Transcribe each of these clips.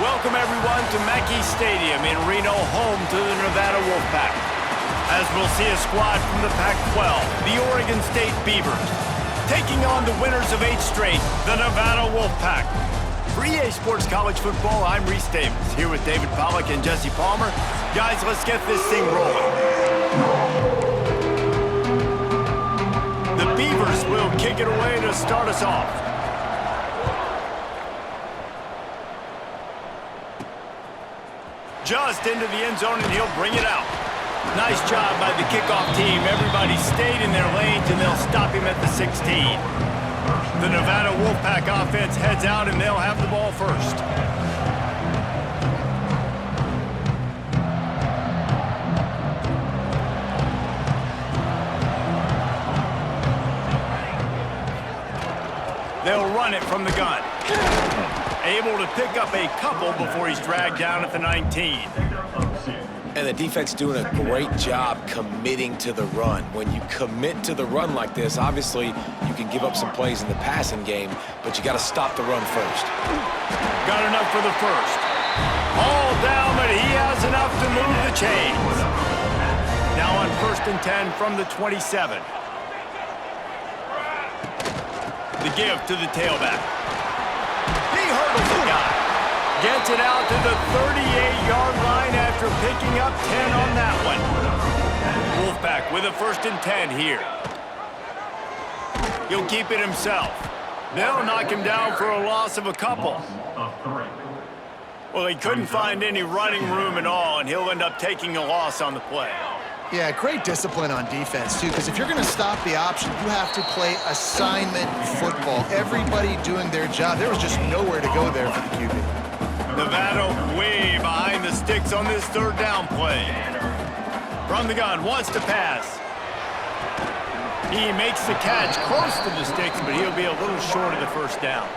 Welcome everyone to Mackey Stadium in Reno, home to the Nevada Wolfpack. As we'll see a squad from the Pac-12, the Oregon State Beavers, taking on the winners of 8 straight, the Nevada Wolfpack. For EA Sports College Football, I'm Reese Davis, here with David Pollack and Jesse Palmer. Guys, let's get this thing rolling. The Beavers will kick it away to start us off. Just into the end zone, and he'll bring it out. Nice job by the kickoff team. Everybody stayed in their lanes, and they'll stop him at the 16. The Nevada Wolfpack offense heads out, and they'll have the ball first. They'll run it from the gun. Able to pick up a couple before he's dragged down at the 19. And the defense doing a great job committing to the run. When you commit to the run like this, obviously you can give up some plays in the passing game, but you got to stop the run first. Got enough for the first. All down, but he has enough to move the chains. Now on 1st and 10 from the 27. The give to the tailback. He hurdles the guy. Gets it out to the 38-yard line after picking up 10 on that one. Wolfpack with a 1st and 10 here. He'll keep it himself. They'll knock him down for a loss of a couple. Well, he couldn't find any running room at all, and he'll end up taking a loss on the play. Yeah, great discipline on defense, too, because if you're going to stop the option, you have to play assignment football. Everybody doing their job. There was just nowhere to go there for the QB. Nevada way behind the sticks on this 3rd down play. From the gun, wants to pass. He makes the catch close to the sticks, but he'll be a little short of the 1st down.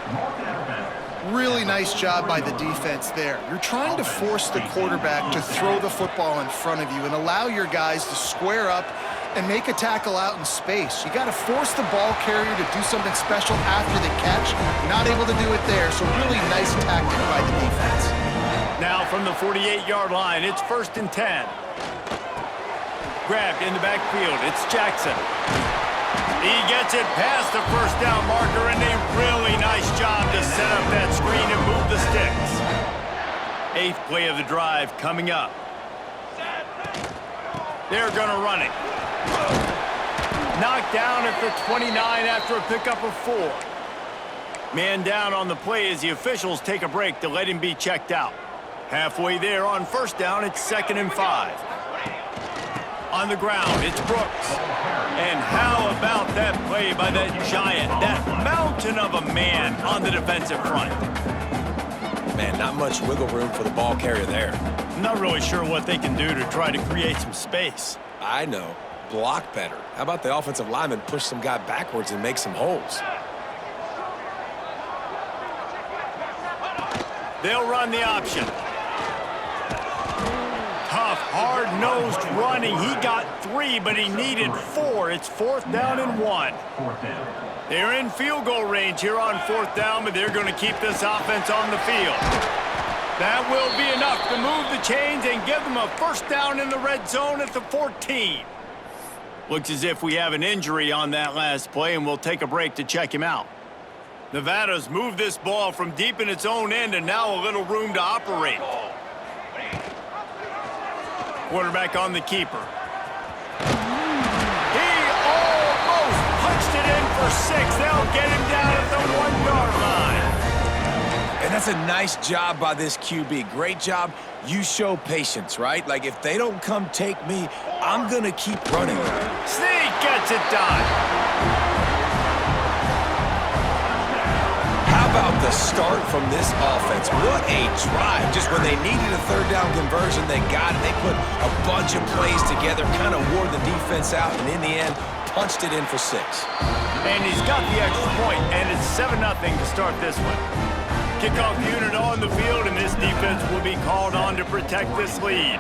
Really nice job by the defense there. You're trying to force the quarterback to throw the football in front of you and allow your guys to square up and make a tackle out in space. You got to force the ball carrier to do something special after the catch. Not able to do it there, so really nice tactic by the defense. Now from the 48-yard line, it's 1st and 10. Grabbed in the backfield, it's Jackson. He gets it past the 1st down marker, and a really nice job to set up that screen and move the sticks. 8th play of the drive coming up. They're going to run it. Knocked down at the 29 after a pickup of 4. Man down on the play as the officials take a break to let him be checked out. Halfway there on 1st down, it's 2nd and 5. On the ground, it's Brooks. And how about that play by that giant, that mountain of a man on the defensive front? Man, not much wiggle room for the ball carrier there. I'm not really sure what they can do to try to create some space. I know. Block better. How about the offensive lineman push some guy backwards and make some holes? They'll run the option. Tough, hard-nosed running. He got 3, but he needed 4. It's 4th down and 1. They're in field goal range here on 4th down, but they're going to keep this offense on the field. That will be enough to move the chains and give them a 1st down in the red zone at the 14. Looks as if we have an injury on that last play, and we'll take a break to check him out. Nevada's moved this ball from deep in its own end, and now a little room to operate. Quarterback on the keeper. He almost punched it in for 6. They'll get him down at the 1-yard line. And that's a nice job by this QB. Great job. You show patience, right? Like, if they don't come take me, I'm going to keep running. Sneak gets it done. How about the start from this offense? What a drive. Just when they needed a 3rd down conversion, they got it. They put a bunch of plays together, kind of wore the defense out, and in the end, punched it in for 6. And he's got the extra point, and it's 7-0 to start this one. Kickoff unit on the field, and this defense will be called on to protect this lead.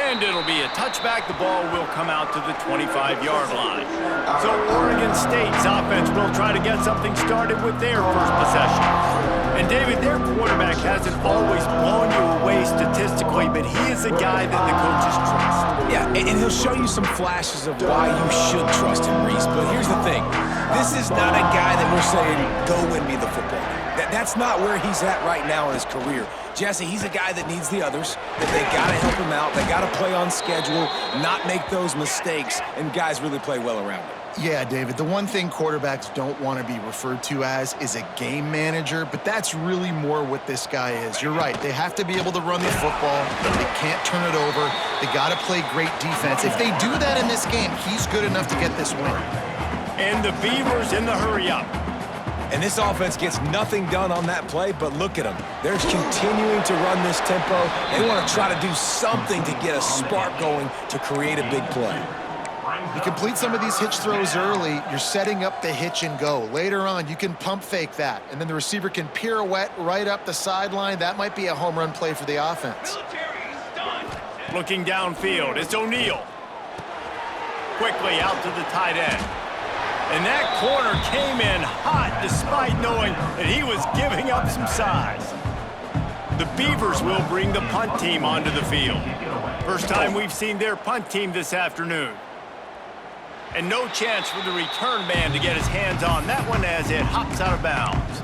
And it'll be a touchback. The ball will come out to the 25-yard line. So Oregon State's offense will try to get something started with their first possession. And David, their quarterback hasn't always blown you away statistically, but he is a guy that the coaches trust. Yeah, and he'll show you some flashes of why you should trust him, Reese. But here's the thing. This is not a guy that we're saying, go win me the football game. That's not where he's at right now in his career. Jesse, he's a guy that needs the others, that they got to help him out. They got to play on schedule, not make those mistakes, and guys really play well around him. Yeah, David, the one thing quarterbacks don't want to be referred to as is a game manager, but that's really more what this guy is. You're right. They have to be able to run the football. They can't turn it over. They got to play great defense. If they do that in this game, he's good enough to get this win. And the Beavers in the hurry-up. And this offense gets nothing done on that play, but look at them. They're continuing to run this tempo. They want to try to do something to get a spark going to create a big play. You complete some of these hitch throws early, you're setting up the hitch and go. Later on, you can pump fake that, and then the receiver can pirouette right up the sideline. That might be a home run play for the offense. Looking downfield, it's O'Neal. Quickly out to the tight end. And that corner came in hot despite knowing that he was giving up some size. The Beavers will bring the punt team onto the field. First time we've seen their punt team this afternoon. And no chance for the return man to get his hands on that one as it hops out of bounds.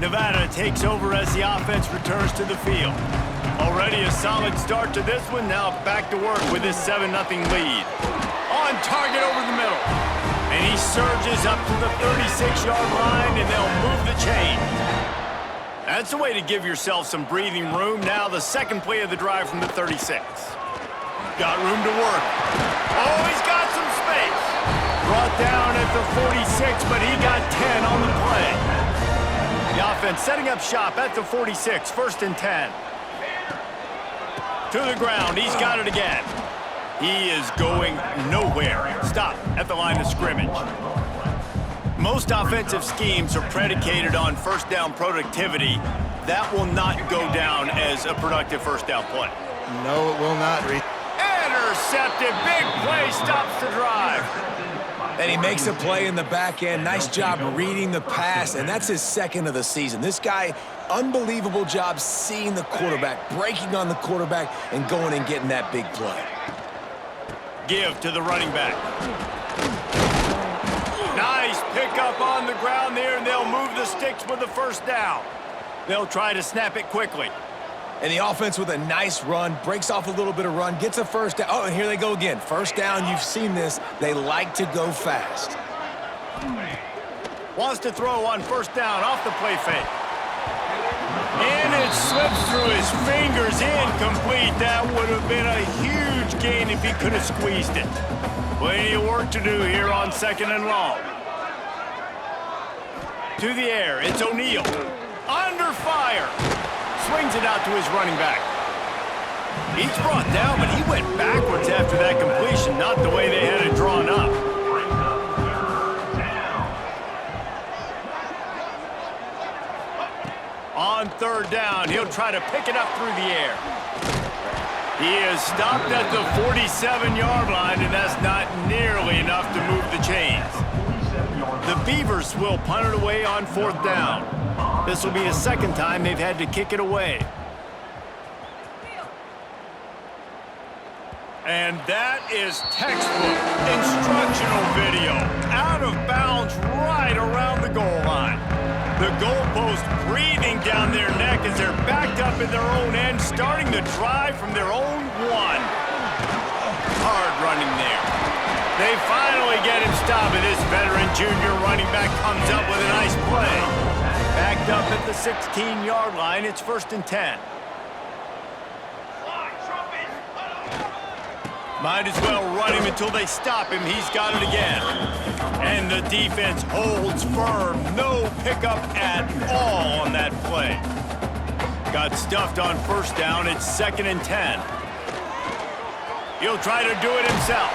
Nevada takes over as the offense returns to the field. Already a solid start to this one, now back to work with this 7-0 lead. On target over the middle. And he surges up to the 36-yard line, and they'll move the chain. That's the way to give yourself some breathing room. Now the second play of the drive from the 36. Got room to work. Oh, he's got some space. Brought down at the 46, but he got 10 on the play. The offense setting up shop at the 46, 1st and 10. To the ground, he's got it again. He is going nowhere. Stop at the line of scrimmage. Most offensive schemes are predicated on first down productivity. That will not go down as a productive first down play. No, it will not, Reed. Intercepted. Big play stops the drive. And he makes a play in the back end. Nice job reading the pass, and that's his second of the season. This guy, unbelievable job seeing the quarterback, breaking on the quarterback, and going and getting that big play. Give to the running back. Nice pickup on the ground there, and they'll move the sticks with the first down. They'll try to snap it quickly. And the offense with a nice run, breaks off a little bit of run, gets a first down. Oh, and here they go again. First down, you've seen this. They like to go fast. Wants to throw on first down off the play fake. And it slips through his fingers, incomplete. That would have been a huge gain if he could have squeezed it. Plenty of work to do here on 2nd and long. To the air, it's O'Neal. Under fire. Swings it out to his running back. He's brought down, but he went backwards after that completion, not the way they had it drawn up. On 3rd down, he'll try to pick it up through the air. He is stopped at the 47-yard line, and that's not nearly enough to move the chains. The Beavers will punt it away on 4th down. This will be the second time they've had to kick it away. And that is textbook instructional video. Out of bounds right around the goal line. The goalpost breathing down their neck as they're backed up in their own end, starting the drive from their own 1. Hard running there. They finally get him stopped, and this veteran junior running back comes up with a nice play. Backed up at the 16-yard line, it's 1st and 10. Might as well run him until they stop him. He's got it again. And the defense holds firm. No pickup at all on that play. Got stuffed on 1st down. It's 2nd and 10. He'll try to do it himself.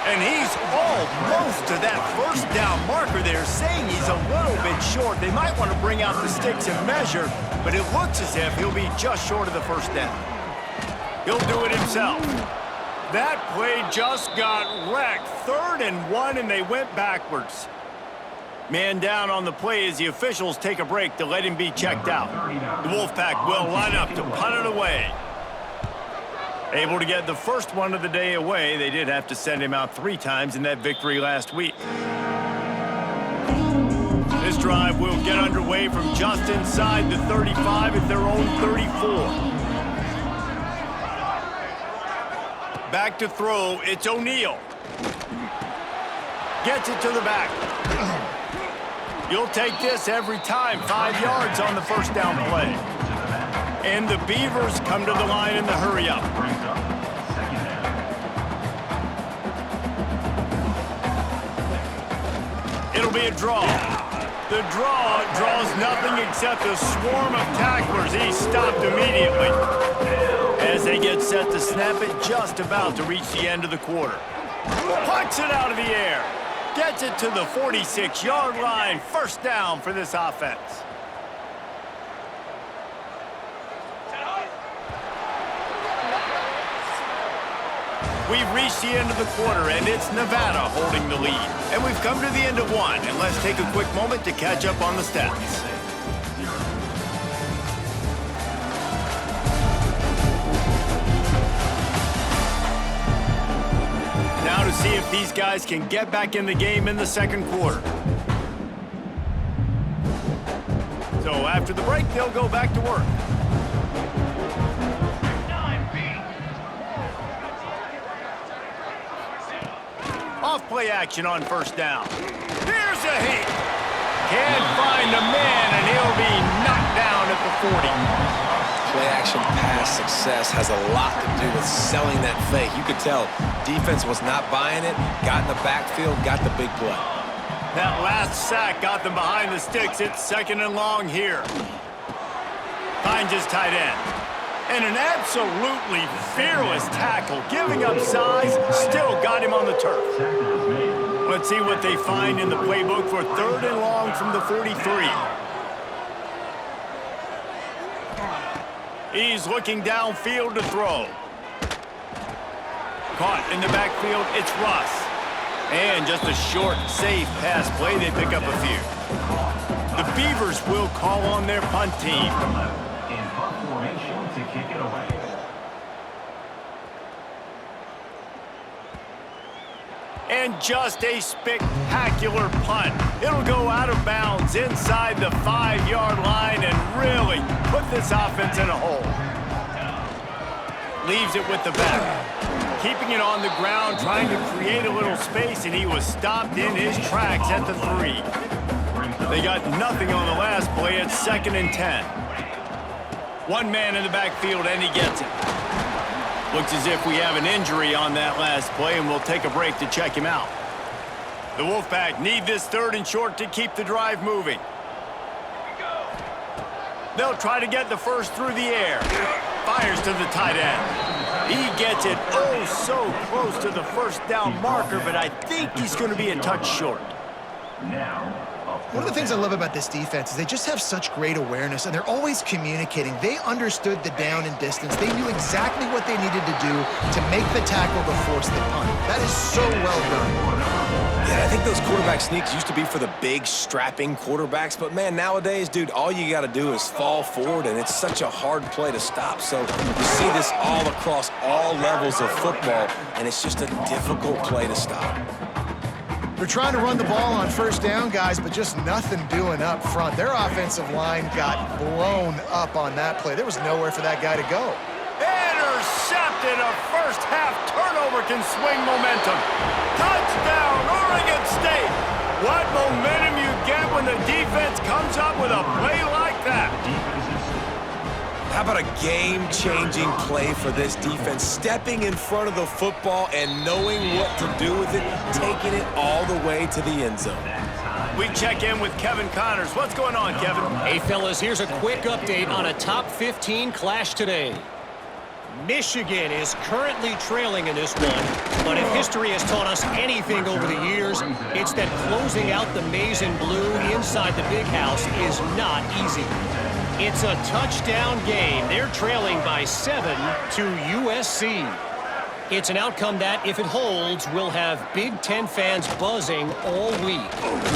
And he's almost to that 1st down marker there, saying he's a little bit short. They might want to bring out the sticks and measure, but it looks as if he'll be just short of the 1st down. He'll do it himself. That play just got wrecked. 3rd and 1, and they went backwards. Man down on the play as the officials take a break to let him be checked out. The Wolfpack will line up to punt it away. Able to get the first one of the day away. They did have to send him out 3 times in that victory last week. This drive will get underway from just inside the 35 at their own 34. Back to throw, it's O'Neal. Gets it to the back. You'll take this every time. 5 yards on the first down play. And the Beavers come to the line in the hurry-up. It'll be a draw. The draw draws nothing except a swarm of tacklers. He's stopped immediately as they get set to snap it, just about to reach the end of the quarter. Plucks it out of the air. Gets it to the 46-yard line. First down for this offense. We've reached the end of the quarter, and it's Nevada holding the lead. And we've come to the end of one, and let's take a quick moment to catch up on the stats. Now to see if these guys can get back in the game in the second quarter. So after the break, they'll go back to work. Off-play action on first down. Here's a hit. Can't find a man, and he'll be knocked down at the 40. Play-action pass success has a lot to do with selling that fake. You could tell defense was not buying it, got in the backfield, got the big play. That last sack got them behind the sticks. It's 2nd and long here. Finds his tight end. And an absolutely fearless tackle, giving up size, still got him on the turf. Let's see what they find in the playbook for 3rd and long from the 43. He's looking downfield to throw. Caught in the backfield, it's Russ. And just a short, safe pass play, they pick up a few. The Beavers will call on their punt team. And just a spectacular punt. It'll go out of bounds inside the 5-yard line and really put this offense in a hole. Leaves it with the back. Keeping it on the ground, trying to create a little space, and he was stopped in his tracks at the 3. They got nothing on the last play. It's 2nd and 10. One man in the backfield, and he gets it. Looks as if we have an injury on that last play, and we'll take a break to check him out. The Wolfpack need this 3rd and short to keep the drive moving. They'll try to get the first through the air. Fires to the tight end. He gets it oh so close to the first down marker, but I think he's going to be a touch short. One of the things I love about this defense is they just have such great awareness, and they're always communicating. They understood the down and distance. They knew exactly what they needed to do to make the tackle to force the punt. That is so well done. Yeah, I think those quarterback sneaks used to be for the big, strapping quarterbacks, but man, nowadays, dude, all you got to do is fall forward, and it's such a hard play to stop. So you see this all across all levels of football, and it's just a difficult play to stop. They're trying to run the ball on first down, guys, but just nothing doing up front. Their offensive line got blown up on that play. There was nowhere for that guy to go. Intercepted. A first-half turnover can swing momentum. Touchdown, Oregon State. What momentum you get when the defense comes up with a play like that. How about a game-changing play for this defense? Stepping in front of the football and knowing what to do with it, taking it all the way to the end zone. We check in with Kevin Connors. What's going on, Kevin? Hey, fellas, here's a quick update on a top 15 clash today. Michigan is currently trailing in this one, but if history has taught us anything over the years, it's that closing out the maize and blue inside the big house is not easy. It's a touchdown game. They're trailing by 7 to USC. It's an outcome that, if it holds, will have Big Ten fans buzzing all week.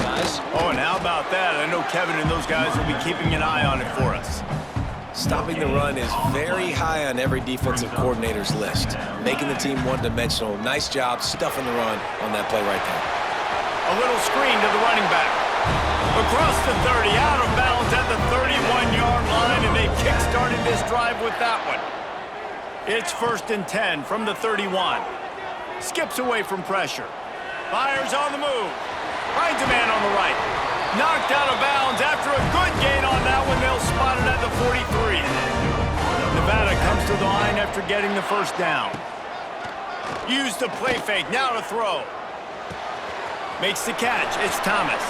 Guys? Oh, and how about that? I know Kevin and those guys will be keeping an eye on it for us. Stopping the run is very high on every defensive coordinator's list. Making the team one-dimensional. Nice job stuffing the run on that play right there. A little screen to the running back. Across the 30, out of bounds at the 31-yard line, and they kick-started this drive with that one. It's 1st and 10 from the 31. Skips away from pressure. Fires on the move. Finds a man on the right. Knocked out of bounds after a good gain on that one. They'll spot it at the 43. Nevada comes to the line after getting the first down. Use the play fake. Now to throw. Makes the catch. It's Thomas.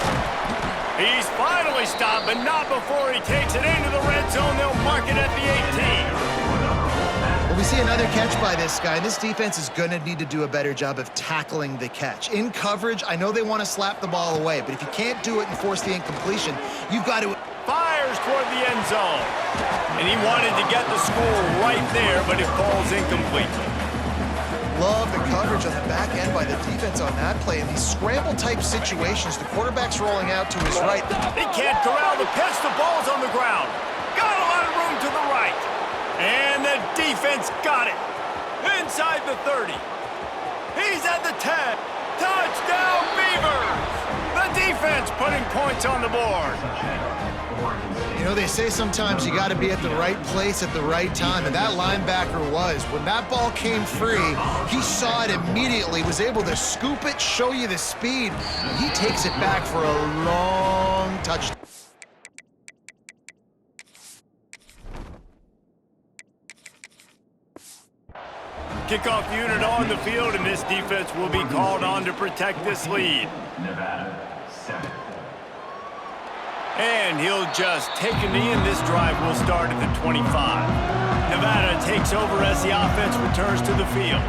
He's finally stopped, but not before he takes it into the red zone. They'll mark it at the 18. Well, we see another catch by this guy. This defense is going to need to do a better job of tackling the catch. In coverage, I know they want to slap the ball away, but if you can't do it and force the incompletion, you've got to... Fires toward the end zone. And he wanted to get the score right there, but it falls incomplete. Love the coverage on the back end by the defense on that play. In these scramble-type situations, the quarterback's rolling out to his right. They can't corral the pitch. The ball's on the ground. Got a lot of room to the right. And the defense got it. Inside the 30. He's at the 10. Touchdown, Beavers! The defense putting points on the board. You know, they say sometimes you got to be at the right place at the right time, and that linebacker was. When that ball came free, he saw it immediately, was able to scoop it, show you the speed. He takes it back for a long touchdown. Kickoff unit on the field, and this defense will be called on to protect this lead. And he'll just take a knee, and this drive will start at the 25. Nevada takes over as the offense returns to the field.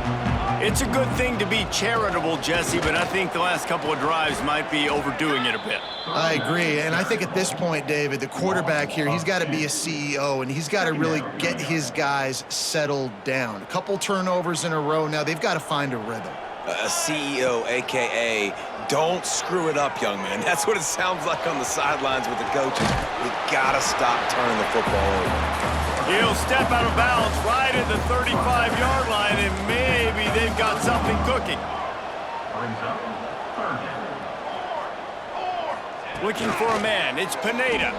It's a good thing to be charitable, Jesse, but I think the last couple of drives might be overdoing it a bit. I agree, and I think at this point, David, the quarterback here, he's got to be a CEO, and he's got to really get his guys settled down. A couple turnovers in a row now. They've got to find a rhythm. A CEO, a.k.a. don't screw it up, young man. That's what it sounds like on the sidelines with the coaches. We got to stop turning the football over. He'll step out of bounds right at the 35-yard line, and maybe they've got something cooking. Looking for a man. It's Pineda.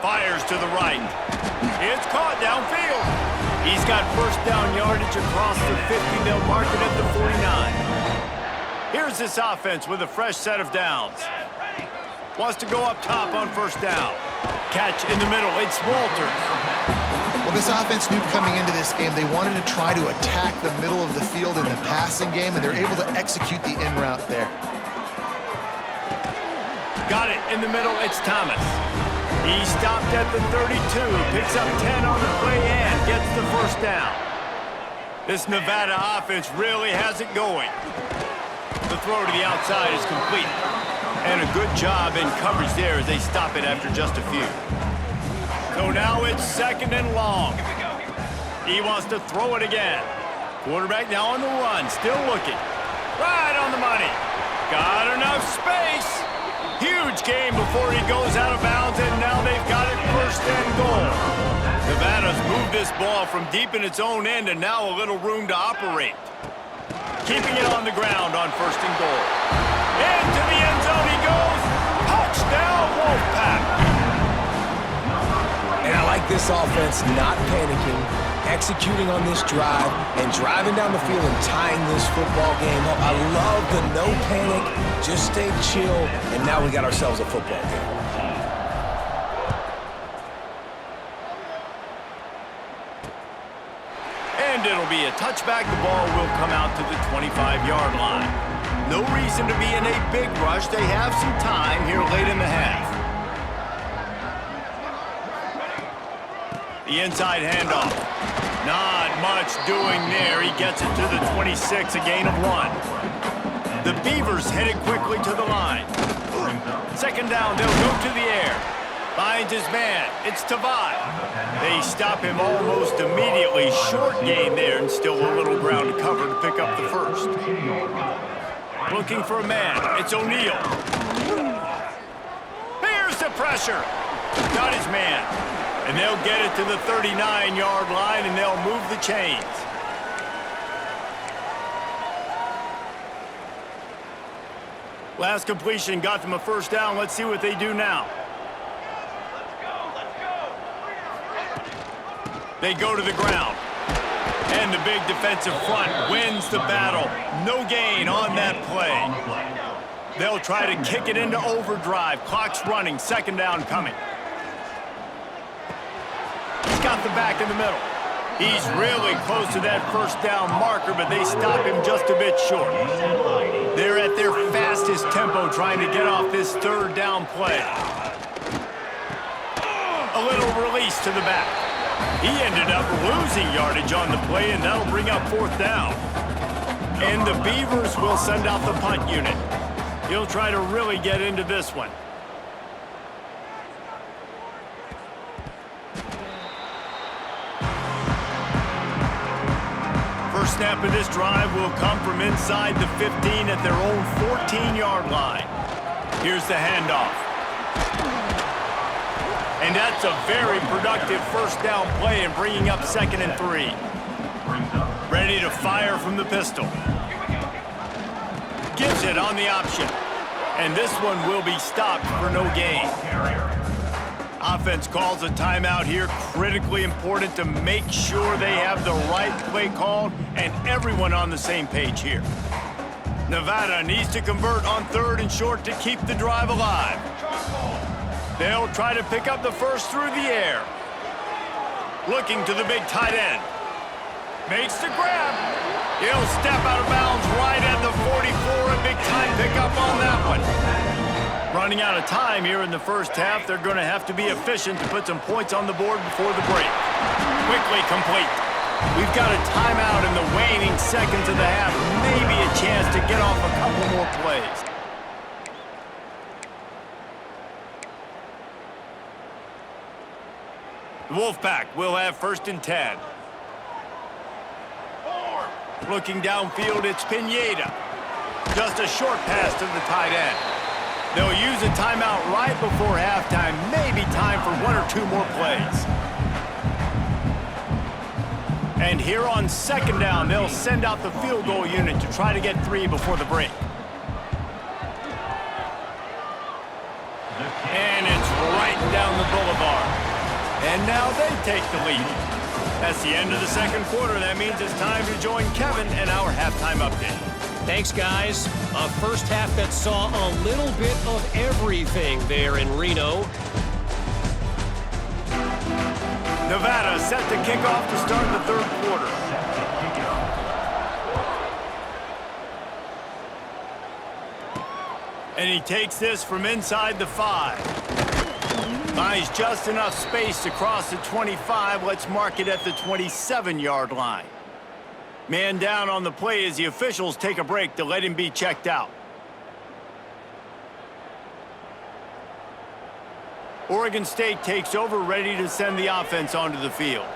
Fires to the right. It's caught downfield. He's got first down yardage across the 50. They'll mark it at the 49. Here's this offense with a fresh set of downs. Wants to go up top on first down. Catch in the middle. It's Walters. Well, this offense knew coming into this game they wanted to try to attack the middle of the field in the passing game, and they're able to execute the in route there. Got it in the middle. It's Thomas. He stopped at the 32, picks up 10 on the play and gets the first down. This Nevada offense really has it going. The throw to the outside is complete. And a good job in coverage there as they stop it after just a few. So now it's 2nd and long. He wants to throw it again. Quarterback now on the run, still looking. Right on the money. Got enough space. Huge game before he goes out of bounds, and now they've got it 1st and goal. Nevada's moved this ball from deep in its own end, and now a little room to operate. Keeping it on the ground on 1st and goal. Into the end zone he goes. Touchdown, Wolfpack. And I like this offense not panicking, executing on this drive, and driving down the field and tying this football game up. I love the no panic, just stay chill, and now we got ourselves a football game. And it'll be a touchback. The ball will come out to the 25-yard line. No reason to be in a big rush. They have some time here late in the half. The inside handoff. Not much doing there. He gets it to the 26, a gain of 1. The Beavers headed quickly to the line. 2nd down, they'll go to the air. Finds his man. It's Tavai. They stop him almost immediately. Short gain there and still a little ground to cover to pick up the first. Looking for a man. It's O'Neal. Here's the pressure. Got his man. And they'll get it to the 39-yard line, and they'll move the chains. Last completion got them a first down. Let's see what they do now. They go to the ground. And the big defensive front wins the battle. No gain on that play. They'll try to kick it into overdrive. Clock's running. Second down coming. He's got the back in the middle. He's really close to that first down marker, but they stop him just a bit short. They're at their fastest tempo trying to get off this third down play. A little release to the back. He ended up losing yardage on the play, and that'll bring up fourth down. And the Beavers will send out the punt unit. He'll try to really get into this one. First snap of this drive will come from inside the 15 at their own 14-yard line. Here's the handoff. And that's a very productive first down play and bringing up 2nd and 3. Ready to fire from the pistol. Gives it on the option. And this one will be stopped for no gain. Offense calls a timeout here. Critically important to make sure they have the right play called and everyone on the same page here. Nevada needs to convert on 3rd and short to keep the drive alive. They'll try to pick up the first through the air. Looking to the big tight end. Makes the grab. He'll step out of bounds right at the 44. A big time pickup on that one. Running out of time here in the first half. They're going to have to be efficient to put some points on the board before the break. Quickly complete. We've got a timeout in the waning seconds of the half. Maybe a chance to get off a couple more plays. The Wolfpack will have 1st and 10. Looking downfield, it's Pineda. Just a short pass to the tight end. They'll use a timeout right before halftime. Maybe time for 1 or 2 more plays. And here on 2nd down, they'll send out the field goal unit to try to get 3 before the break. And it's right down the boulevard. And now they take the lead. That's the end of the 2nd quarter. That means it's time to join Kevin and our halftime update. Thanks, guys. A first half that saw a little bit of everything there in Reno. Nevada set to kick off to start the 3rd quarter. And he takes this from inside the 5. Buys just enough space to cross the 25. Let's mark it at the 27-yard line. Man down on the play as the officials take a break to let him be checked out. Oregon State takes over, ready to send the offense onto the field.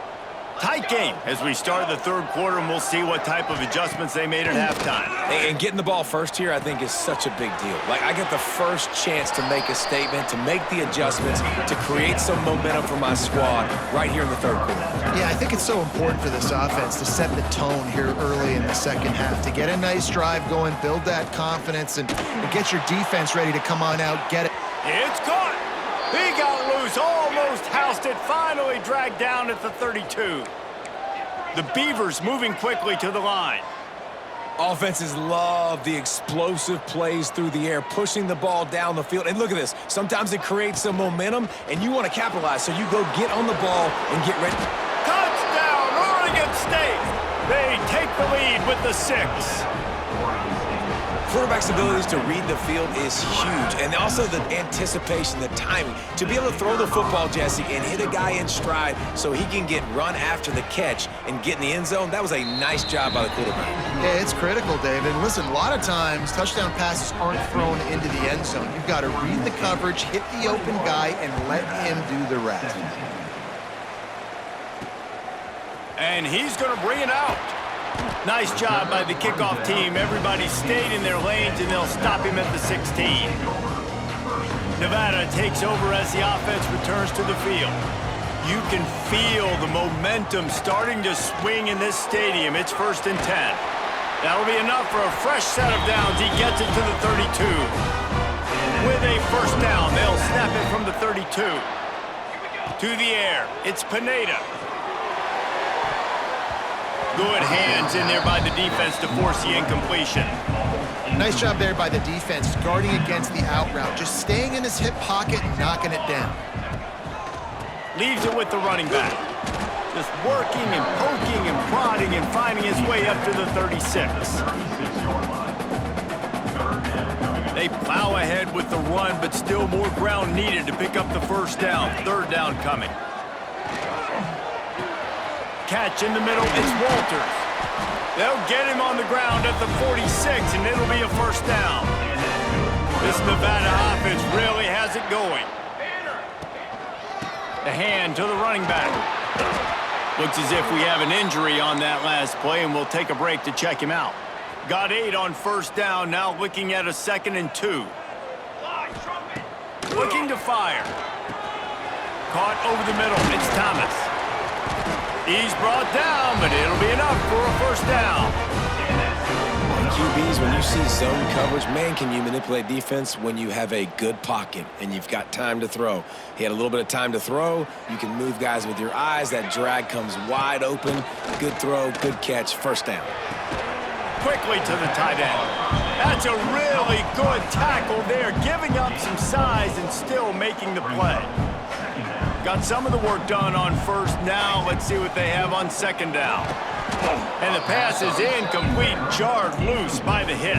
Tight game as we start the 3rd quarter, and we'll see what type of adjustments they made at halftime. And getting the ball first here, I think, is such a big deal. Like, I get the first chance to make a statement, to make the adjustments, to create some momentum for my squad right here in the 3rd quarter. Yeah, I think it's so important for this offense to set the tone here early in the 2nd half, to get a nice drive going, build that confidence, and get your defense ready to come on out, get it. It's caught. He got loose, almost housed it, finally dragged down at the 32. The Beavers moving quickly to the line. Offenses love the explosive plays through the air, pushing the ball down the field. And look at this. Sometimes it creates some momentum, and you want to capitalize, so you go get on the ball and get ready. Touchdown, Oregon State! They take the lead with the 6. Quarterback's abilities to read the field is huge, and also the anticipation, the timing. To be able to throw the football, Jesse, and hit a guy in stride so he can get run after the catch and get in the end zone, that was a nice job by the quarterback. Yeah, it's critical, David. Listen, a lot of times touchdown passes aren't thrown into the end zone. You've got to read the coverage, hit the open guy, and let him do the rest. And he's going to bring it out. Nice job by the kickoff team. Everybody stayed in their lanes, and they'll stop him at the 16. Nevada takes over as the offense returns to the field. You can feel the momentum starting to swing in this stadium. It's 1st and 10. That'll be enough for a fresh set of downs. He gets it to the 32. With a first down, they'll snap it from the 32. To the air, it's Pineda. Good hands in there by the defense to force the incompletion. Nice job there by the defense, guarding against the out route, just staying in his hip pocket and knocking it down. Leaves it with the running back. Just working and poking and prodding and finding his way up to the 36. They plow ahead with the run, but still more ground needed to pick up the first down. 3rd down coming. Catch in the middle, it's Walters. They'll get him on the ground at the 46, and it'll be a first down. This Nevada offense really has it going. The hand to the running back. Looks as if we have an injury on that last play, and we'll take a break to check him out. Got 8 on first down, now looking at a 2nd and 2. Looking to fire. Caught over the middle, it's Thomas. He's brought down, but it'll be enough for a first down. QBs, when you see zone coverage, man, can you manipulate defense when you have a good pocket and you've got time to throw. He had a little bit of time to throw. You can move guys with your eyes. That drag comes wide open. Good throw, good catch, first down. Quickly to the tight end. That's a really good tackle there, giving up some size and still making the play. Got some of the work done on first. Now let's see what they have on 2nd down. And the pass is incomplete, jarred loose by the hit.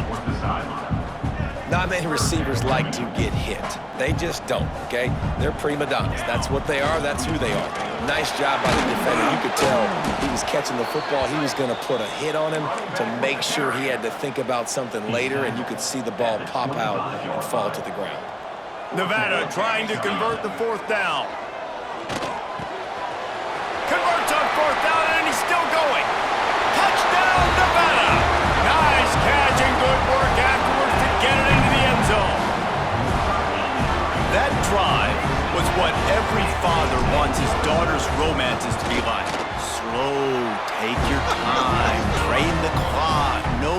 Not many receivers like to get hit. They just don't, okay? They're prima donnas. That's what they are. That's who they are. Nice job by the defender. You could tell he was catching the football. He was going to put a hit on him to make sure he had to think about something later, and you could see the ball pop out and fall to the ground. Nevada trying to convert the 4th down. Converts on 4th down, and he's still going. Touchdown, Nevada! Nice catch and good work afterwards to get it into the end zone. That drive was what every father wants his daughter's romances to be like. Slow, take your time, train the clock, no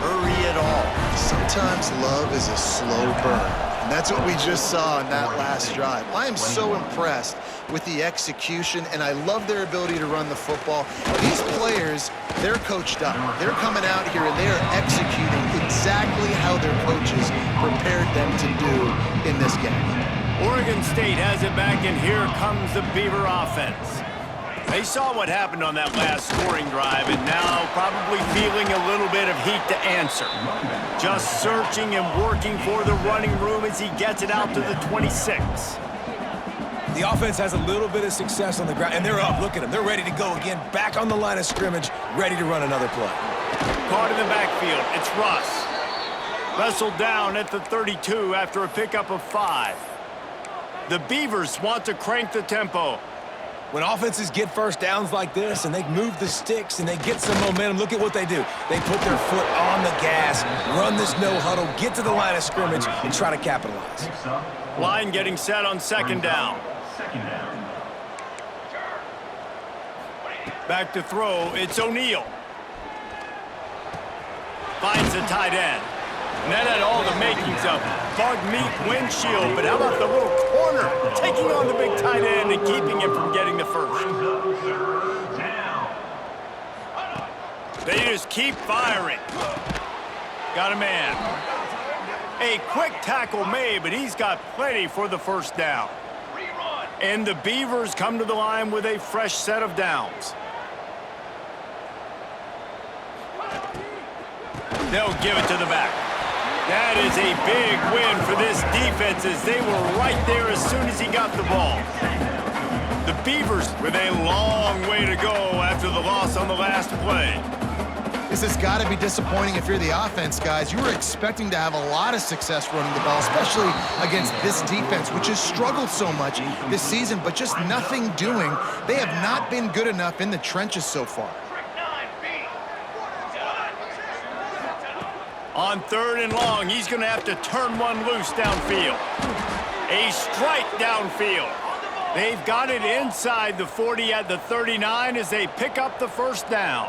hurry at all. Sometimes love is a slow burn. And that's what we just saw in that last drive. I am so impressed with the execution, and I love their ability to run the football. These players, they're coached up. They're coming out here, and they are executing exactly how their coaches prepared them to do in this game. Oregon State has it back, and here comes the Beaver offense. They saw what happened on that last scoring drive, and now probably feeling a little bit of heat to answer. Just searching and working for the running room as he gets it out to the 26. The offense has a little bit of success on the ground, and they're up. Look at them. They're ready to go again, back on the line of scrimmage, ready to run another play. Caught in the backfield. It's Russ. Wrestled down at the 32 after a pickup of 5. The Beavers want to crank the tempo. When offenses get first downs like this and they move the sticks and they get some momentum, look at what they do. They put their foot on the gas, run this no huddle, get to the line of scrimmage, and try to capitalize. Line getting set on 2nd down. Back to throw, it's O'Neal. Finds the tight end. And that had all the makings of bug meat windshield, but how about the little corner taking on the big tight end and keeping him from getting the first? They just keep firing. Got a man. A quick tackle made, but he's got plenty for the first down. And the Beavers come to the line with a fresh set of downs. They'll give it to the back. That is a big win for this defense as they were right there as soon as he got the ball. The Beavers with a long way to go after the loss on the last play. This has got to be disappointing if you're the offense, guys. You were expecting to have a lot of success running the ball, especially against this defense, which has struggled so much this season, but just nothing doing. They have not been good enough in the trenches so far. On 3rd and long, he's going to have to turn one loose downfield. A strike downfield. They've got it inside the 40 at the 39 as they pick up the first down.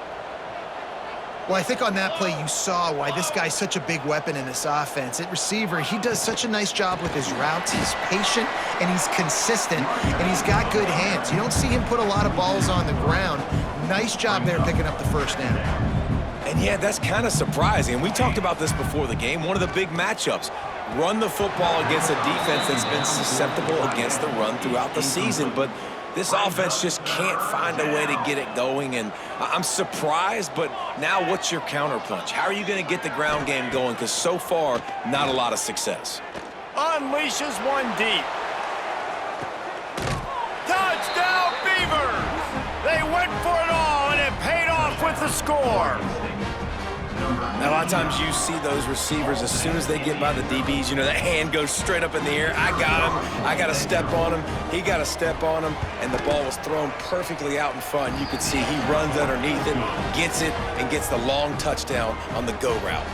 Well, I think on that play you saw why this guy's such a big weapon in this offense. At receiver, he does such a nice job with his routes. He's patient, and he's consistent, and he's got good hands. You don't see him put a lot of balls on the ground. Nice job there picking up the first down. And yeah, that's kind of surprising. And we talked about this before the game. One of the big matchups. Run the football against a defense that's been susceptible against the run throughout the season. But this offense just can't find a way to get it going. And I'm surprised, but now what's your counterpunch? How are you going to get the ground game going? Because so far, not a lot of success. Unleashes one deep. Touchdown, Beavers! They went for it all, and it paid off with the score. Now, a lot of times you see those receivers, as soon as they get by the DBs, you know, that hand goes straight up in the air. I got him. I got to step on him. He got to step on him, and the ball was thrown perfectly out in front. You could see he runs underneath it, gets it, and gets the long touchdown on the go route.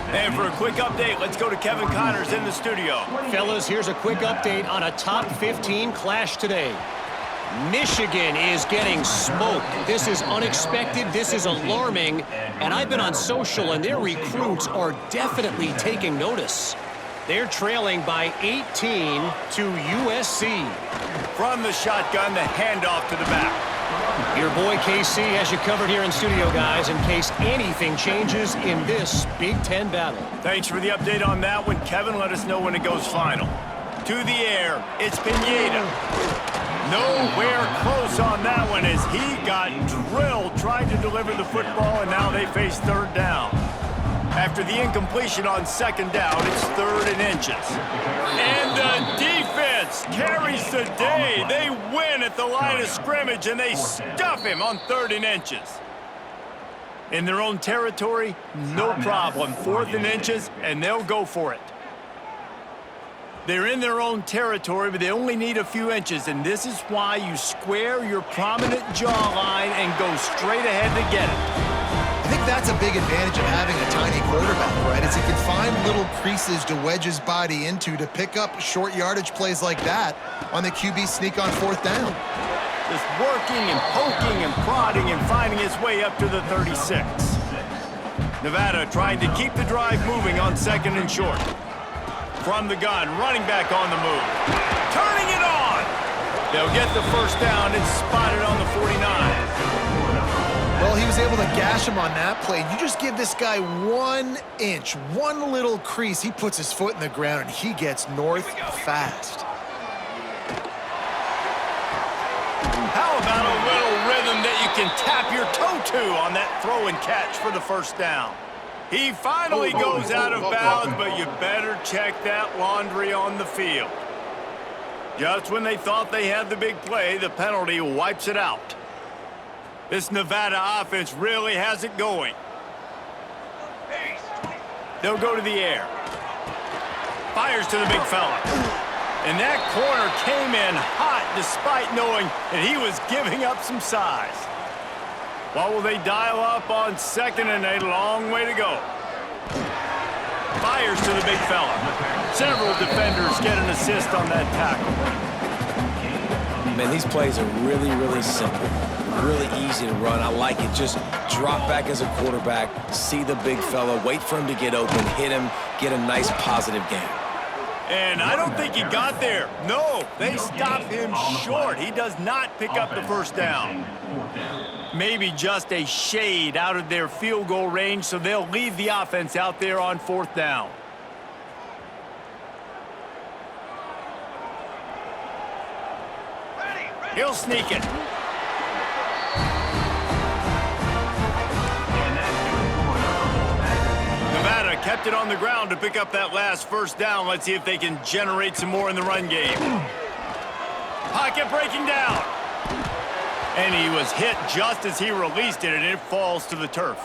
And for a quick update, let's go to Kevin Connors in the studio. Fellas, here's a quick update on a top 15 clash today. Michigan is getting smoked. This is unexpected. This is alarming. And I've been on social, and their recruits are definitely taking notice. They're trailing by 18 to USC. From the shotgun, the handoff to the back. Your boy KC has you covered here in studio, guys, in case anything changes in this Big Ten battle. Thanks for the update on that one, Kevin. Let us know when it goes final. To the air, it's Pineda. Nowhere close on that one as he got drilled trying to deliver the football, and now they face 3rd down. After the incompletion on 2nd down, it's 3rd and inches. And the defense carries the day. They win at the line of scrimmage, and they stuff him on 3rd and inches. In their own territory, no problem. 4th and inches, and they'll go for it. They're in their own territory, but they only need a few inches, and this is why you square your prominent jawline and go straight ahead to get it. I think that's a big advantage of having a tiny quarterback, right? Is he can find little creases to wedge his body into to pick up short yardage plays like that on the QB sneak on 4th down. Just working and poking and prodding and finding his way up to the 36. Nevada trying to keep the drive moving on 2nd and short. From the gun, running back on the move. Turning it on! They'll get the first down. It's spotted on the 49. Well, he was able to gash him on that play. You just give this guy 1 inch, one little crease. He puts his foot in the ground, and he gets north fast. How about a little rhythm that you can tap your toe to on that throw and catch for the first down? He finally goes out of bounds, but you better check that laundry on the field. Just when they thought they had the big play, the penalty wipes it out. This Nevada offense really has it going. They'll go to the air. Fires to the big fella. And that corner came in hot despite knowing that he was giving up some size. What will they dial up on 2nd and a long way to go? Fires to the big fella. Several defenders get an assist on that tackle. Man, these plays are really, really simple. Really easy to run. I like it. Just drop back as a quarterback, see the big fella, wait for him to get open, hit him, get a nice positive gain. And I don't think he got there. No, they stop him short. He does not pick up the first down. Maybe just a shade out of their field goal range, so they'll leave the offense out there on 4th down. He'll sneak it. Nevada kept kept it on the ground to pick up that last first down. Let's see if they can generate some more in the run game. Pocket breaking down. And he was hit just as he released it, and it falls to the turf.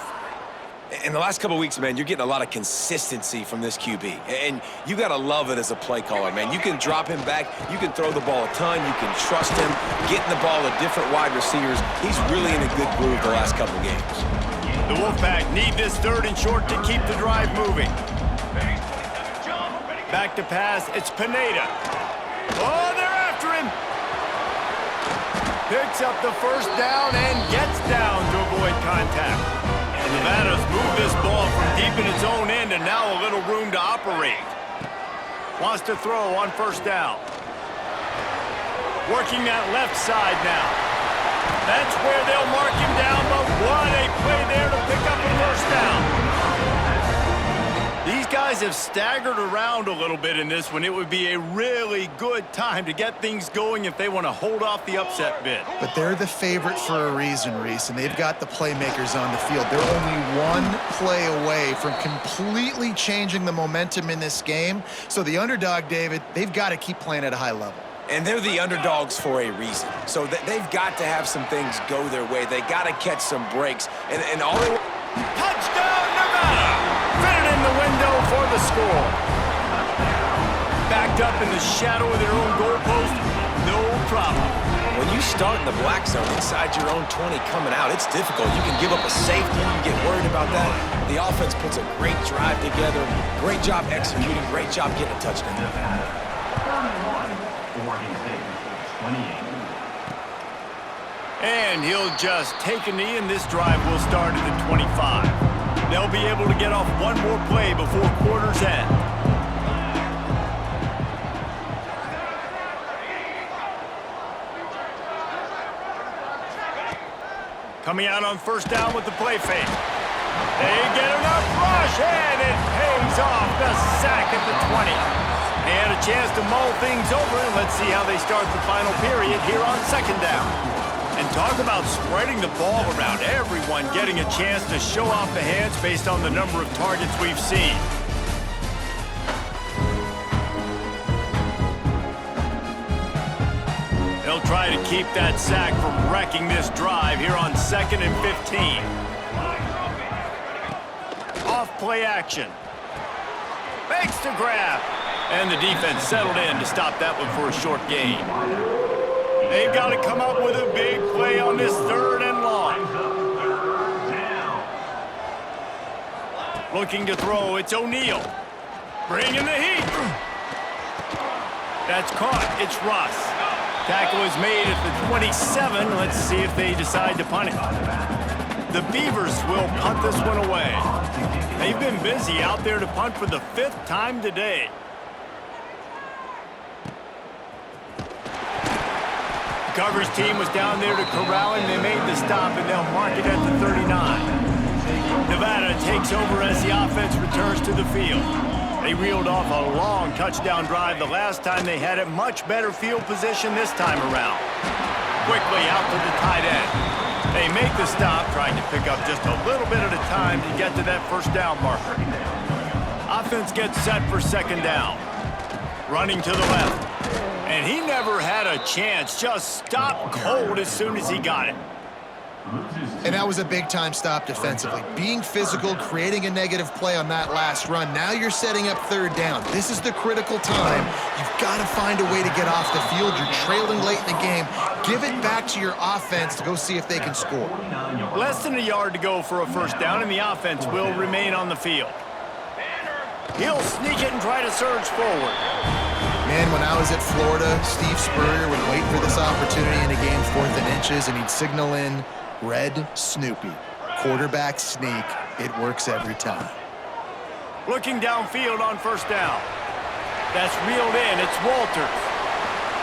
In the last couple of weeks, man, you're getting a lot of consistency from this QB. And you got to love it as a play caller, man. You can drop him back. You can throw the ball a ton. You can trust him, getting the ball to different wide receivers. He's really in a good groove the last couple of games. The Wolfpack need this 3rd and short to keep the drive moving. Back to pass. It's Pineda. Oh, they're after him. Picks up the first down and gets down to avoid contact. Nevada's moved this ball from deep in its own end and now a little room to operate. Wants to throw on first down. Working that left side now. That's where they'll mark him down, but what a play there to pick up a first down. These guys have staggered around a little bit in this one. It would be a really good time to get things going if they want to hold off the upset bid. But they're the favorite for a reason, Reese, and they've got the playmakers on the field. They're only one play away from completely changing the momentum in this game. So the underdog, David, they've got to keep playing at a high level. And they're the underdogs for a reason. So they've got to have some things go their way. They got to catch some breaks. And all they... Touchdown, Nevada! Fit it in the window for the score. Backed up in the shadow of their own goalpost, no problem. When you start in the black zone inside your own 20 coming out, it's difficult. You can give up a safety. You get worried about that. The offense puts a great drive together. Great job executing. Great job getting a touchdown. And he'll just take a knee, and this drive will start at the 25. They'll be able to get off one more play before quarter's end. Coming out on first down with the play fake. They get enough rush, and it pays off. The sack at the 20. They had a chance to mull things over, and let's see how they start the final period here on second down. And talk about spreading the ball around. Everyone getting a chance to show off the hands based on the number of targets we've seen. They'll try to keep that sack from wrecking this drive here on 2nd and 15. Off play action. Makes the grab. And the defense settled in to stop that one for a short gain. They've got to come up with a big play on this 3rd and long. Looking to throw, it's O'Neal. Bringing the heat. That's caught, it's Russ. Tackle is made at the 27. Let's see if they decide to punt it. The Beavers will punt this one away. They've been busy out there to punt for the 5th time today. Coverage team was down there to corral him. They made the stop, and they'll mark it at the 39. Nevada takes over as the offense returns to the field. They reeled off a long touchdown drive the last time they had it. Much better field position this time around. Quickly out to the tight end. They make the stop, trying to pick up just a little bit at a time to get to that first down marker. Offense gets set for second down. Running to the left. And he never had a chance, just stopped cold as soon as he got it. And that was a big-time stop defensively. Being physical, creating a negative play on that last run. Now you're setting up 3rd down. This is the critical time. You've got to find a way to get off the field. You're trailing late in the game. Give it back to your offense to go see if they can score. Less than a yard to go for a first down, and the offense will remain on the field. He'll sneak it and try to surge forward. Man, when I was at Florida, Steve Spurrier would wait for this opportunity in a game 4th and inches, and he'd signal in Red Snoopy. Quarterback sneak. It works every time. Looking downfield on first down. That's reeled in. It's Walters.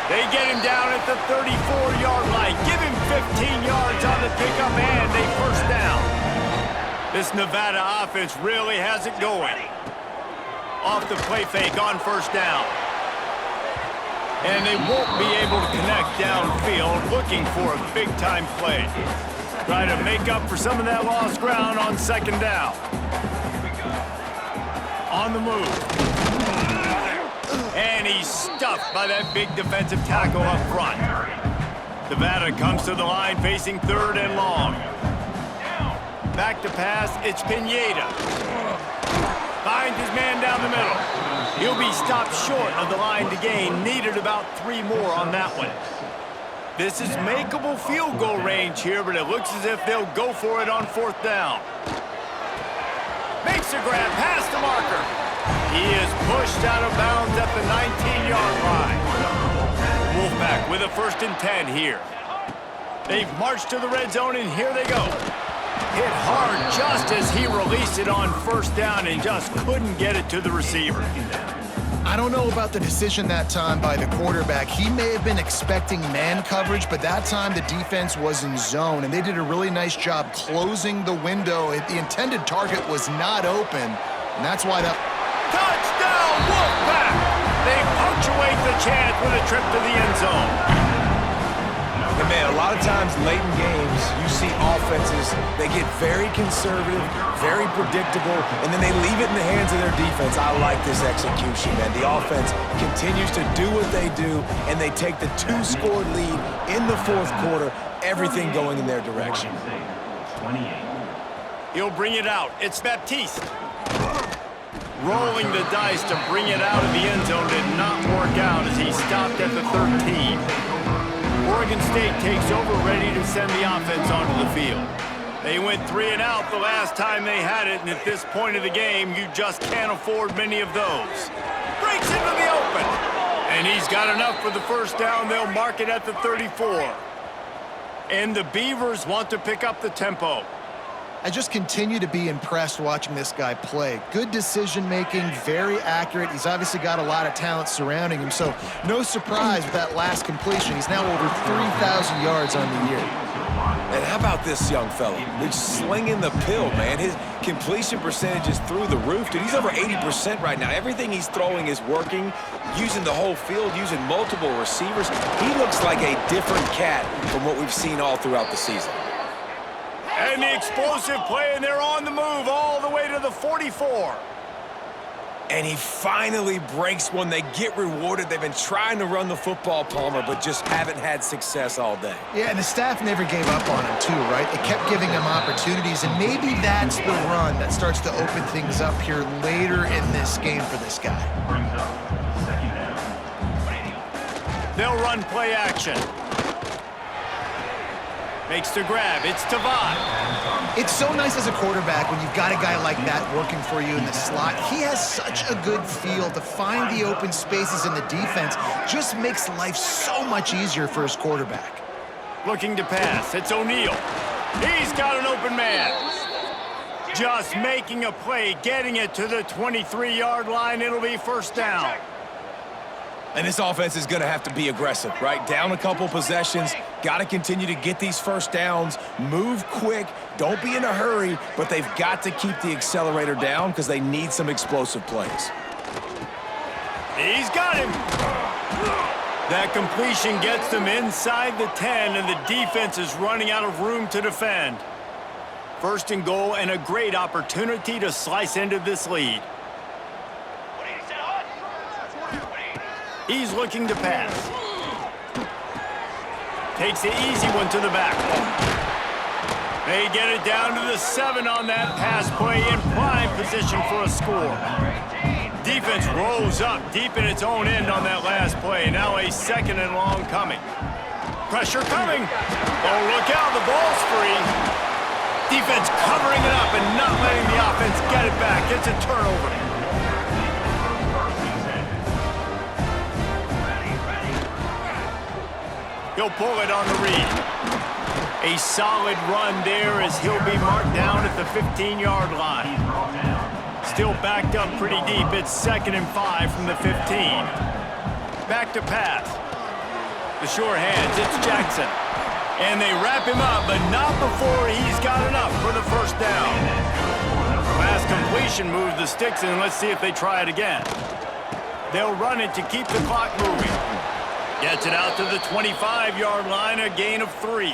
They get him down at the 34-yard line. Give him 15 yards on the pickup and a first down. This Nevada offense really has it going. Off the play fake on first down. And they won't be able to connect downfield, looking for a big-time play. Try to make up for some of that lost ground on second down. On the move. And he's stuffed by that big defensive tackle up front. Nevada comes to the line facing 3rd and long. Back to pass, it's Pineda. Finds his man down the middle. He'll be stopped short of the line to gain. Needed about 3 more on that one. This is makeable field goal range here, but it looks as if they'll go for it on 4th down. Makes a grab past the marker. He is pushed out of bounds at the 19-yard line. Wolfpack with a 1st and 10 here. They've marched to the red zone, and here they go. Hit hard just as he released it on 1st down and just couldn't get it to the receiver. I don't know about the decision that time by the quarterback. He may have been expecting man coverage, but that time the defense was in zone, and they did a really nice job closing the window. The intended target was not open, and that's why that... Touchdown, Wolfpack! They punctuate the chance with a trip to the end zone. And man, a lot of times late in games, you see offenses, they get very conservative, very predictable, and then they leave it in the hands of their defense. I like this execution, man. The offense continues to do what they do, and they take the 2-score lead in the 4th quarter, everything going in their direction. He'll bring it out. It's Baptiste. Rolling the dice to bring it out of the end zone did not work out as he stopped at the 13. Oregon State takes over, ready to send the offense onto the field. They went 3 and out the last time they had it, and at this point of the game, you just can't afford many of those. Breaks into the open, and he's got enough for the 1st down. They'll mark it at the 34. And the Beavers want to pick up the tempo. I just continue to be impressed watching this guy play. Good decision-making, very accurate. He's obviously got a lot of talent surrounding him, so no surprise with that last completion. He's now over 3,000 yards on the year. And how about this young fella? He's slinging the pill, man. His completion percentage is through the roof. Dude, he's over 80% right now. Everything he's throwing is working, using the whole field, using multiple receivers. He looks like a different cat from what we've seen all throughout the season. And the explosive play, and they're on the move all the way to the 44. And he finally breaks one. They get rewarded. They've been trying to run the football, Palmer, but just haven't had success all day. Yeah, and the staff never gave up on him, too, right? They kept giving him opportunities, and maybe that's the run that starts to open things up here later in this game for this guy. They'll run play action. Makes the grab. It's Tavad. It's so nice as a quarterback when you've got a guy like that working for you in the slot. He has such a good feel to find the open spaces in the defense. Just makes life so much easier for his quarterback. Looking to pass. It's O'Neal. He's got an open man. Just making a play, getting it to the 23-yard line. It'll be 1st down. And this offense is going to have to be aggressive, right? Down a couple possessions, got to continue to get these 1st downs, move quick, don't be in a hurry, but they've got to keep the accelerator down because they need some explosive plays. He's got him. That completion gets them inside the 10, and the defense is running out of room to defend. 1st and goal, and a great opportunity to slice into this lead. He's looking to pass. Takes the easy one to the back. They get it down to the 7 on that pass play, in prime position for a score. Defense rolls up deep in its own end on that last play. Now a 2nd and long coming. Pressure coming. Oh, look out, the ball's free. Defense covering it up and not letting the offense get it back. It's a turnover. He'll pull it on the read. A solid run there as he'll be marked down at the 15-yard line. Still backed up pretty deep. It's 2nd and 5 from the 15. Back to pass. The sure hands, it's Jackson. And they wrap him up, but not before he's got enough for the 1st down. Last completion moves the sticks, and let's see if they try it again. They'll run it to keep the clock moving. Gets it out to the 25-yard line, a gain of 3.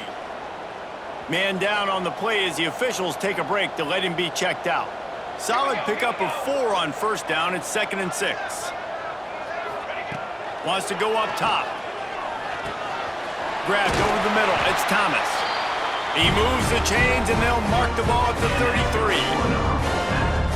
Man down on the play as the officials take a break to let him be checked out. Solid pickup of 4 on first down. It's 2nd and 6. Wants to go up top. Grabbed over the middle. It's Thomas. He moves the chains, and they'll mark the ball at the 33.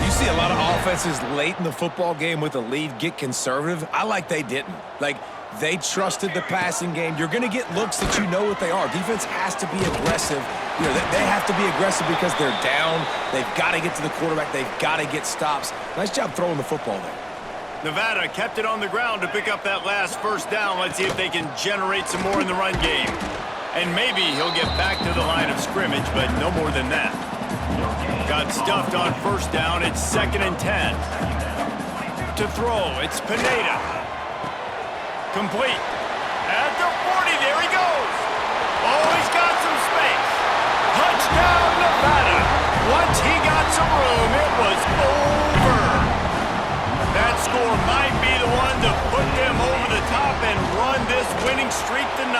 You see a lot of offenses late in the football game with a lead get conservative. I like they didn't. Like, they trusted the passing game. You're going to get looks that you know what they are. Defense has to be aggressive. You know, they have to be aggressive because they're down. They've got to get to the quarterback. They've got to get stops. Nice job throwing the football there. Nevada kept it on the ground to pick up that last first down. Let's see if they can generate some more in the run game. And maybe he'll get back to the line of scrimmage, but no more than that. Got stuffed on first down. It's 2nd and 10. To throw, it's Pineda. Complete. At the 40, there he goes. Oh, he's got some space. Touchdown, Nevada. Once he got some room, it was over. That score might be the one to put them over the top and run this winning streak to 9.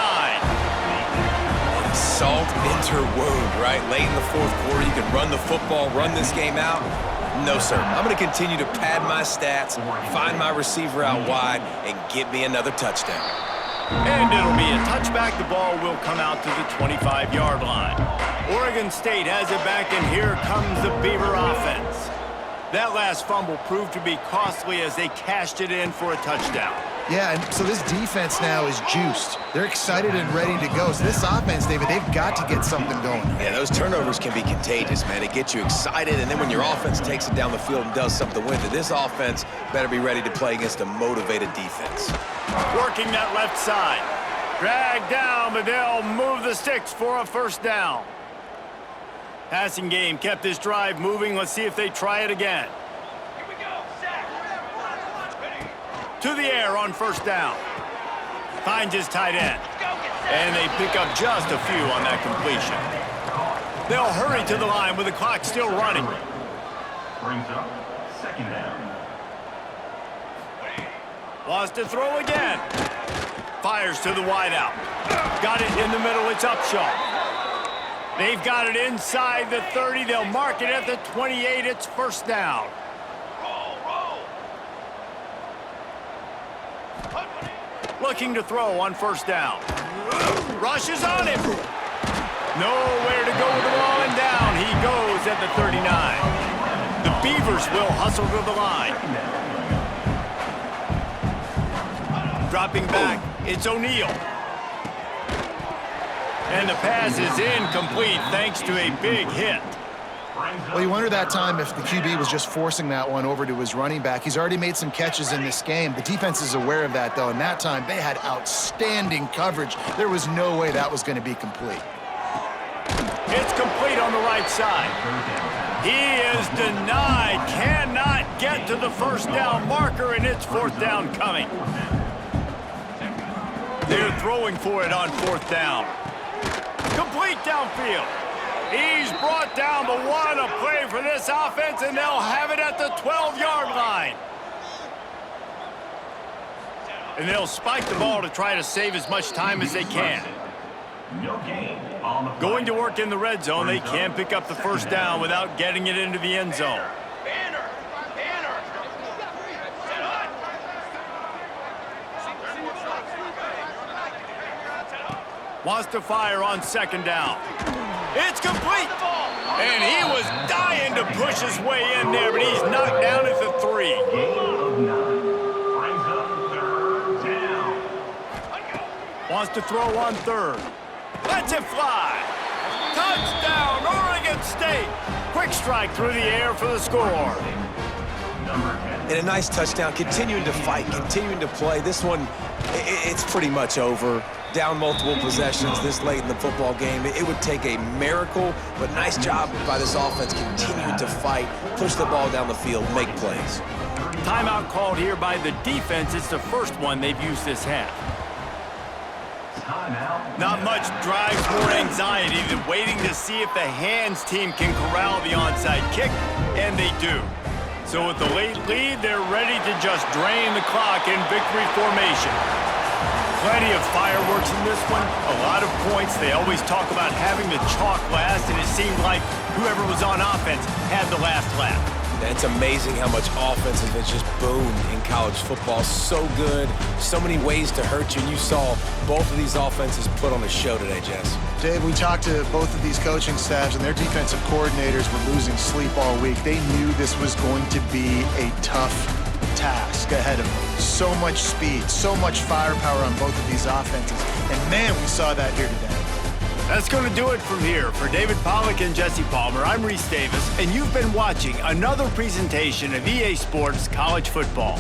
Salt into wound, right? Late in the fourth quarter, you can run the football, run this game out. No, sir. I'm going to continue to pad my stats, find my receiver out wide, and get me another touchdown. And it'll be a touchback. The ball will come out to the 25-yard line. Oregon State has it back, and here comes the Beaver offense. That last fumble proved to be costly as they cashed it in for a touchdown. Yeah, and so this defense now is juiced. They're excited and ready to go. So this offense, David, they've got to get something going. Yeah, those turnovers can be contagious, man. It gets you excited, and then when your offense takes it down the field and does something with it, this offense better be ready to play against a motivated defense. Working that left side. Dragged down, but they'll move the sticks for a first down. Passing game kept this drive moving. Let's see if they try it again. To the air on first down. Finds his tight end. And they pick up just a few on that completion. They'll hurry to the line with the clock still running. Brings up 2nd down. Wants to throw again. Fires to the wideout. Got it in the middle. It's Upshaw. They've got it inside the 30. They'll mark it at the 28. It's first down. Looking to throw on first down. Rushes on him. Nowhere to go with the ball, and down he goes at the 39. The Beavers will hustle to the line. Dropping back, it's O'Neal. And the pass is incomplete thanks to a big hit. Well, you wonder that time if the QB was just forcing that one over to his running back. He's already made some catches in this game. The defense is aware of that, though, and that time they had outstanding coverage. There was no way that was going to be complete. It's complete on the right side. He is denied, cannot get to the first down marker, and it's fourth down coming. They're throwing for it on fourth down. Complete downfield. He's brought down, but what a play for this offense, and they'll have it at the 12-yard line. And they'll spike the ball to try to save as much time as they can. Going to work in the red zone, they can pick up the first down without getting it into the end zone. Wants to fire on second down. It's complete. And he was dying to push his way in there, but he's knocked down at the 3. Wants to throw on third. Lets it fly. Touchdown, Oregon State. Quick strike through the air for the score. And a nice touchdown, continuing to fight, continuing to play. This one, it's pretty much over. Down multiple possessions this late in the football game. It would take a miracle, but nice job by this offense continuing to fight, push the ball down the field, make plays. Timeout called here by the defense. It's the first one they've used this half. Not much drives more anxiety than waiting to see if the hands team can corral the onside kick, and they do. So with the late lead, they're ready to just drain the clock in victory formation. Plenty of fireworks in this one, a lot of points. They always talk about having the chalk last, and it seemed like whoever was on offense had the last lap. It's amazing how much offense has just boomed in college football. So good, so many ways to hurt you. And you saw both of these offenses put on a show today, Jess. Dave, we talked to both of these coaching staffs, and their defensive coordinators were losing sleep all week. They knew this was going to be a tough task ahead of them. So much speed, so much firepower on both of these offenses. And, man, we saw that here today. That's going to do it from here. For David Pollack and Jesse Palmer, I'm Reese Davis, and you've been watching another presentation of EA Sports College Football.